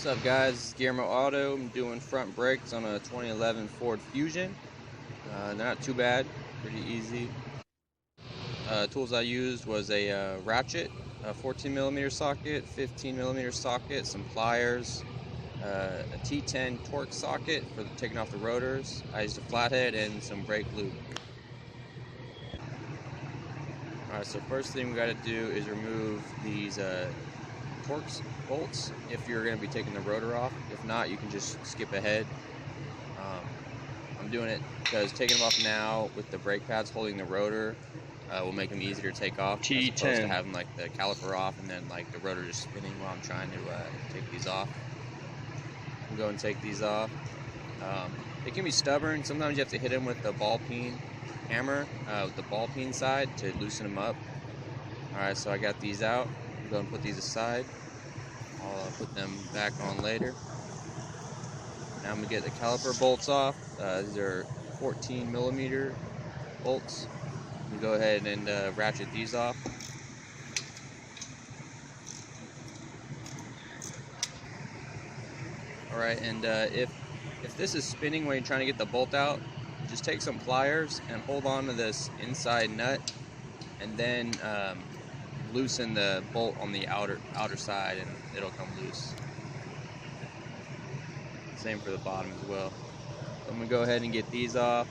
What's up, guys? This is Guillermo Auto. I'm doing front brakes on a 2011 Ford Fusion. They're not too bad, pretty easy. Tools I used was a ratchet, a 14mm socket, 15mm socket, some pliers, a T10 torque socket for taking off the rotors. I used a flathead and some brake lube. Alright, so first thing we got to do is remove these torque bolts if you're going to be taking the rotor off. If not, you can just skip ahead. I'm doing it because taking them off now with the brake pads holding the rotor will make them easier to take off, T10. as opposed to having like the caliper off and then like the rotor just spinning while I'm trying to take these off. I'm going to take these off. They can be stubborn. Sometimes you have to hit them with the ball peen hammer, with the ball peen side to loosen them up. Alright, so I got these out. I'm going to put these aside. I'll put them back on later. Now I'm going to get the caliper bolts off. These are 14mm bolts. I'm going to go ahead and ratchet these off. Alright, and if this is spinning when you're trying to get the bolt out, just take some pliers and hold on to this inside nut, and then loosen the bolt on the outer side, and it'll come loose. Same for the bottom as well. So I'm gonna go ahead and get these off.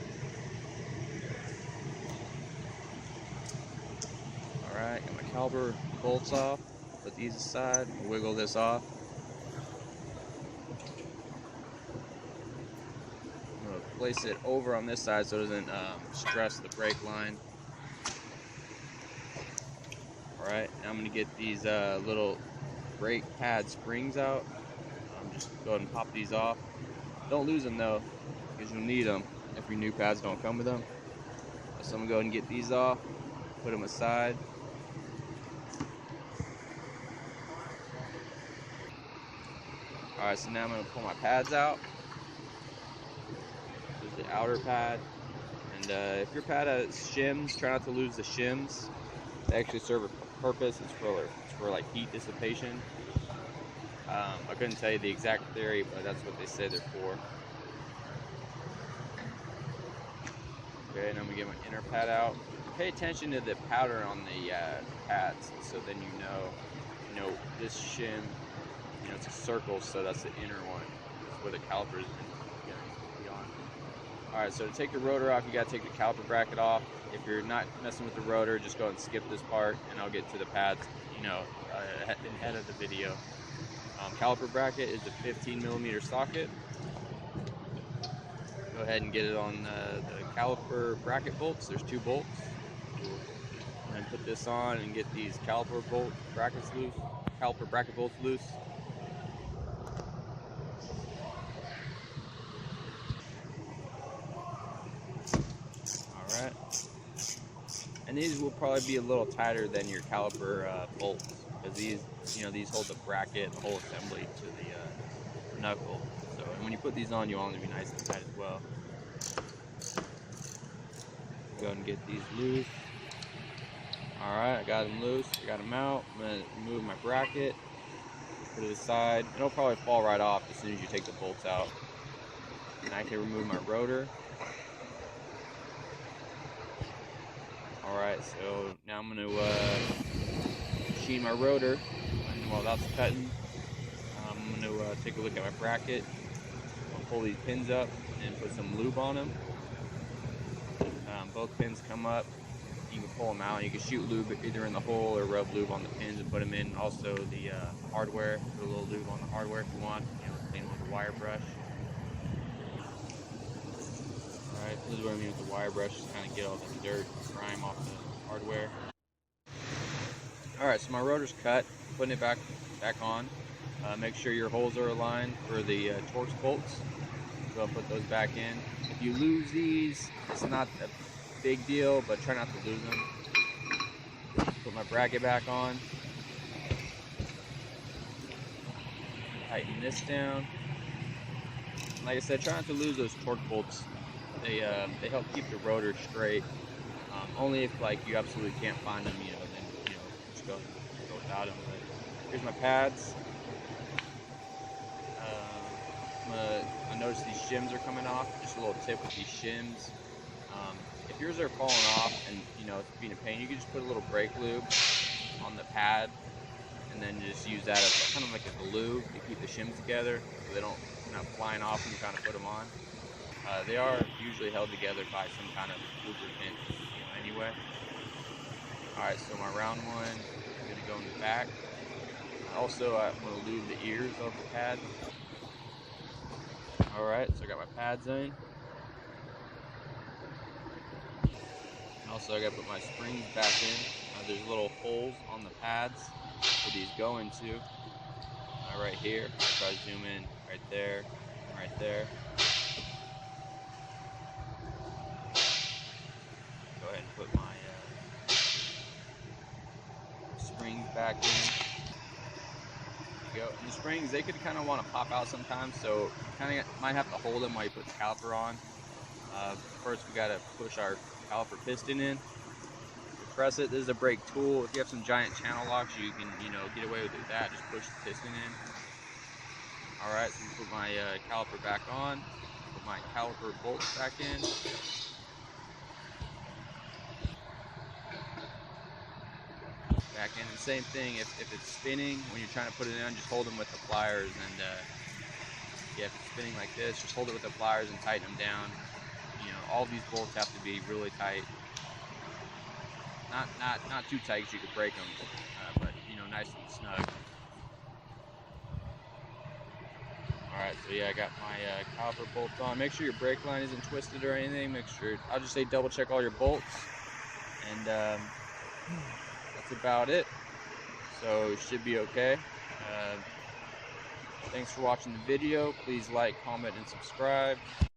Alright, got my caliper bolts off. Put these aside, wiggle this off. I'm gonna place it over on this side so it doesn't stress the brake line. Alright, now I'm going to get these little brake pad springs out. Just go ahead and pop these off. Don't lose them though, because you'll need them if your new pads don't come with them. So I'm going to go ahead and get these off, put them aside. Alright, so now I'm going to pull my pads out. There's the outer pad. And if your pad has shims, try not to lose the shims. They actually serve a purpose. It's for like heat dissipation. I couldn't tell you the exact theory, but that's what they say they're for. Okay, and I'm gonna get my inner pad out. Pay attention to the pattern on the pads, so then you know this shim, it's a circle, so that's the inner one. That's where the caliper is going to be on. All right, so to take the rotor off, you gotta take the caliper bracket off. If you're not messing with the rotor, just go and skip this part, and I'll get to the pads, ahead of the video. Caliper bracket is a 15mm socket. Go ahead and get it on the caliper bracket bolts. There's 2 bolts. And then put this on and get these caliper bracket bolts loose. Alright. And these will probably be a little tighter than your caliper bolts, because these hold the bracket, the whole assembly to the knuckle. So when you put these on, you want them to be nice and tight as well. Go ahead and get these loose. Alright, I got them loose, I got them out. I'm going to remove my bracket, put it aside. It'll probably fall right off as soon as you take the bolts out. And I can remove my rotor. Alright, so now I'm going to machine my rotor. And while that's cutting, I'm going to take a look at my bracket. I'll pull these pins up and put some lube on them. Both pins come up. You can pull them out. You can shoot lube either in the hole or rub lube on the pins and put them in. Also the hardware, put a little lube on the hardware if you want. Clean with a wire brush. Alright, this is what I mean with the wire brush, just kind of get all the dirt, grime off the hardware. Alright, so my rotor's cut, putting it back on. Make sure your holes are aligned for the Torx bolts. Go and put those back in. If you lose these, it's not a big deal, but try not to lose them. Put my bracket back on. Tighten this down. Like I said, try not to lose those torque bolts. They help keep the rotor straight. Only if you absolutely can't find them, then just go without them. But here's my pads. shims are coming off. Just a little tip with these shims. If yours are falling off and it's being a pain, you can just put a little brake lube on the pad, and then just use that as kind of like a glue to keep the shims together, so they're not flying off when you're trying to put them on. They are usually held together by some kind of lubricant, anyway. All right, so my round one is going to go in the back. Also, I'm going to lube the ears of the pad. All right, so I got my pads in. Also, I got to put my springs back in. There's little holes on the pads where these go into. Right here. Try to zoom in. Right there. Right there. Go ahead and put my springs back in. There you go. And the springs, they could kind of want to pop out sometimes, so you kind of might have to hold them while you put the caliper on. First, we got to push our caliper piston in. Press it. This is a brake tool. If you have some giant channel locks, you can get away with that. Just push the piston in. All right, so put my caliper back on. Put my caliper bolts back in. Back in. And same thing. If it's spinning when you're trying to put it in, just hold them with the pliers. And yeah, if it's spinning like this, just hold it with the pliers and tighten them down. All these bolts have to be really tight. Not too tight because you could break them, but nice and snug. Alright, so yeah, I got my caliper bolts on. Make sure your brake line isn't twisted or anything. Make sure, I'll just say double check all your bolts. And that's about it. So it should be okay. Thanks for watching the video. Please like, comment, and subscribe.